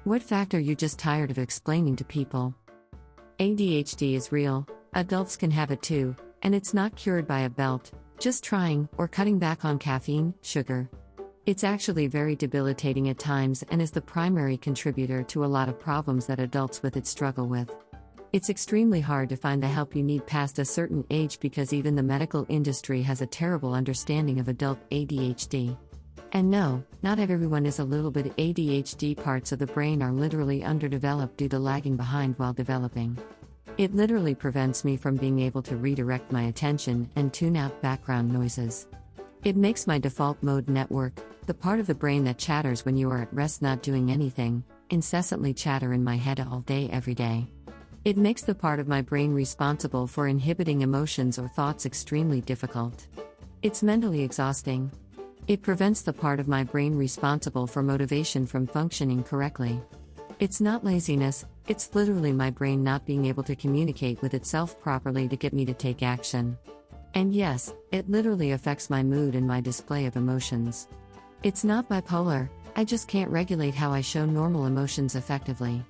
What fact are you just tired of explaining to people? ADHD is real, adults can have it too, and it's not cured by a belt, just trying, or cutting back on caffeine, sugar. It's actually very debilitating at times and is the primary contributor to a lot of problems that adults with it struggle with. It's extremely hard to find the help you need past a certain age because even the medical industry has a terrible understanding of adult ADHD. And no, not everyone is a little bit ADHD. Parts of the brain are literally underdeveloped due to lagging behind while developing. It literally prevents me from being able to redirect my attention and tune out background noises. It makes my default mode network, the part of the brain that chatters when you are at rest not doing anything, incessantly chatter in my head all day every day. It makes the part of my brain responsible for inhibiting emotions or thoughts extremely difficult. It's mentally exhausting. It prevents the part of my brain responsible for motivation from functioning correctly. It's not laziness, it's literally my brain not being able to communicate with itself properly to get me to take action. And yes, it literally affects my mood and my display of emotions. It's not bipolar, I just can't regulate how I show normal emotions effectively.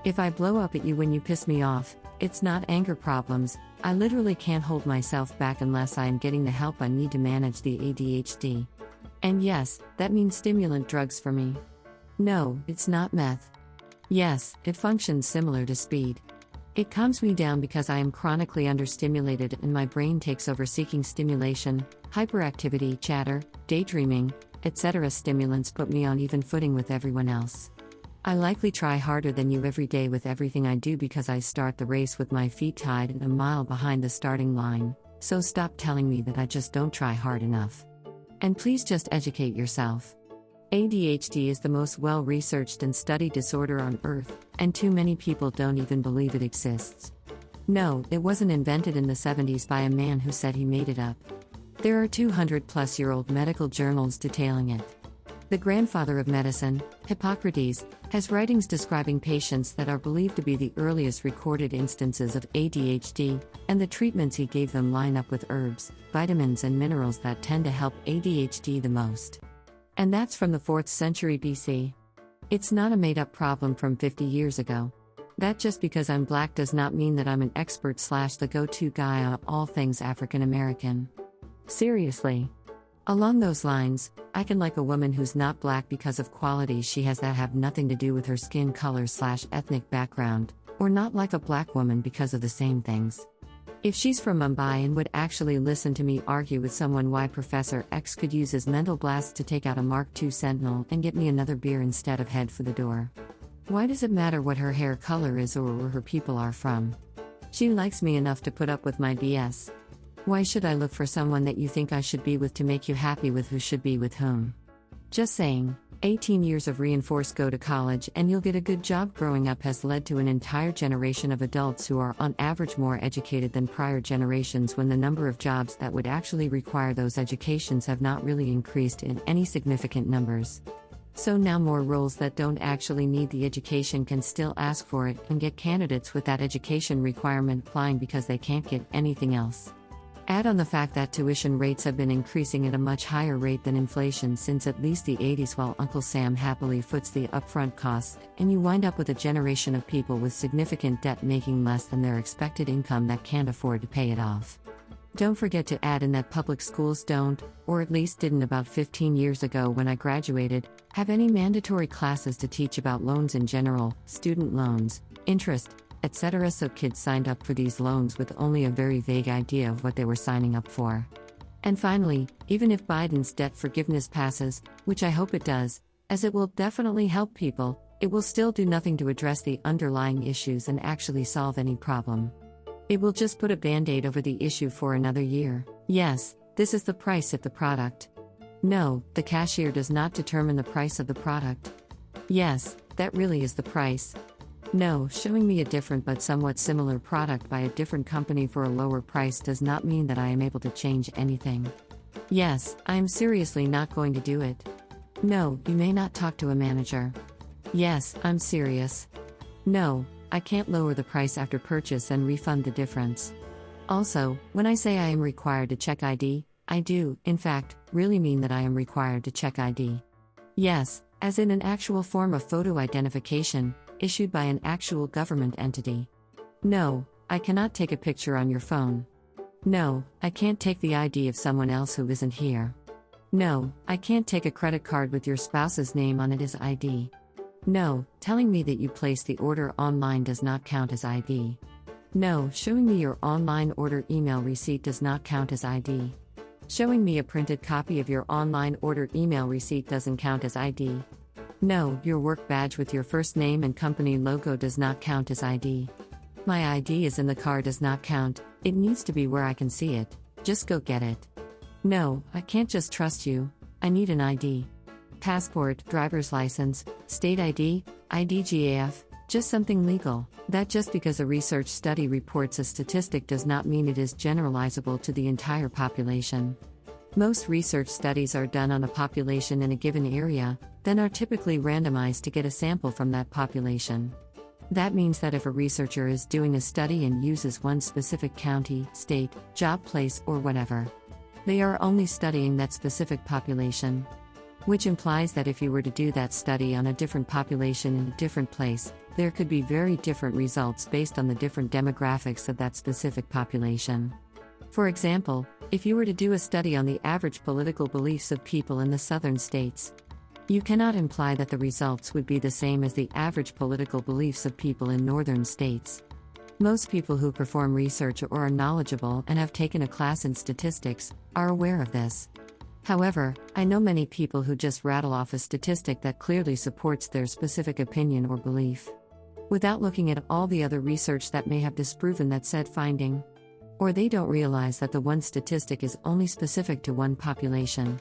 If I blow up at you when you piss me off, it's not anger problems, I literally can't hold myself back unless I am getting the help I need to manage the ADHD. And yes, that means stimulant drugs for me. No, it's not meth. Yes, it functions similar to speed. It calms me down because I am chronically understimulated and my brain takes over seeking stimulation, hyperactivity, chatter, daydreaming, etc. Stimulants put me on even footing with everyone else. I likely try harder than you every day with everything I do because I start the race with my feet tied and a mile behind the starting line, so stop telling me that I just don't try hard enough. And please just educate yourself. ADHD is the most well-researched and studied disorder on Earth, and too many people don't even believe it exists. No, it wasn't invented in the 70s by a man who said he made it up. There are 200-plus-year-old medical journals detailing it. The grandfather of medicine, Hippocrates, has writings describing patients that are believed to be the earliest recorded instances of ADHD, and the treatments he gave them line up with herbs, vitamins and minerals that tend to help ADHD the most. And that's from the 4th century BC. It's not a made-up problem from 50 years ago. That just because I'm black does not mean that I'm an expert / the go-to guy on all things African American. Seriously. Along those lines, I can like a woman who's not black because of qualities she has that have nothing to do with her skin color / ethnic background, or not like a black woman because of the same things. If she's from Mumbai and would actually listen to me argue with someone why Professor X could use his mental blast to take out a Mark II Sentinel and get me another beer instead of head for the door. Why does it matter what her hair color is or where her people are from? She likes me enough to put up with my BS. Why should I look for someone that you think I should be with to make you happy with who should be with whom? Just saying, 18 years of reinforced go to college and you'll get a good job growing up has led to an entire generation of adults who are on average more educated than prior generations when the number of jobs that would actually require those educations have not really increased in any significant numbers. So now more roles that don't actually need the education can still ask for it and get candidates with that education requirement applying because they can't get anything else. Add on the fact that tuition rates have been increasing at a much higher rate than inflation since at least the 80s while Uncle Sam happily foots the upfront costs, and you wind up with a generation of people with significant debt making less than their expected income that can't afford to pay it off. Don't forget to add in that public schools don't, or at least didn't about 15 years ago when I graduated, have any mandatory classes to teach about loans in general, student loans, interest, etc. So kids signed up for these loans with only a very vague idea of what they were signing up for. And finally, even if Biden's debt forgiveness passes, which I hope it does, as it will definitely help people, it will still do nothing to address the underlying issues and actually solve any problem. It will just put a band-aid over the issue for another year. Yes, this is the price of the product. No, the cashier does not determine the price of the product. Yes, that really is the price. No, showing me a different but somewhat similar product by a different company for a lower price does not mean that I am able to change anything. Yes, I am seriously not going to do it. No, you may not talk to a manager. Yes, I'm serious. No, I can't lower the price after purchase and refund the difference. Also, when I say I am required to check ID, I do, in fact, really mean that I am required to check ID. Yes, as in an actual form of photo identification, issued by an actual government entity. No, I cannot take a picture on your phone. No, I can't take the ID of someone else who isn't here. No, I can't take a credit card with your spouse's name on it as ID. No, telling me that you placed the order online does not count as ID. No, showing me your online order email receipt does not count as ID. Showing me a printed copy of your online order email receipt doesn't count as ID. No, your work badge with your first name and company logo does not count as ID. My ID is in the car does not count, it needs to be where I can see it, just go get it. No, I can't just trust you, I need an ID. Passport, driver's license, state ID, IDGAF, just something legal. That just because a research study reports a statistic does not mean it is generalizable to the entire population. Most research studies are done on a population in a given area, then are typically randomized to get a sample from that population. That means that if a researcher is doing a study and uses one specific county, state, job place, or whatever, they are only studying that specific population. Which implies that if you were to do that study on a different population in a different place, there could be very different results based on the different demographics of that specific population. For example, if you were to do a study on the average political beliefs of people in the southern states, you cannot imply that the results would be the same as the average political beliefs of people in northern states. Most people who perform research or are knowledgeable and have taken a class in statistics are aware of this. However, I know many people who just rattle off a statistic that clearly supports their specific opinion or belief, without looking at all the other research that may have disproven that said finding. Or they don't realize that the one statistic is only specific to one population.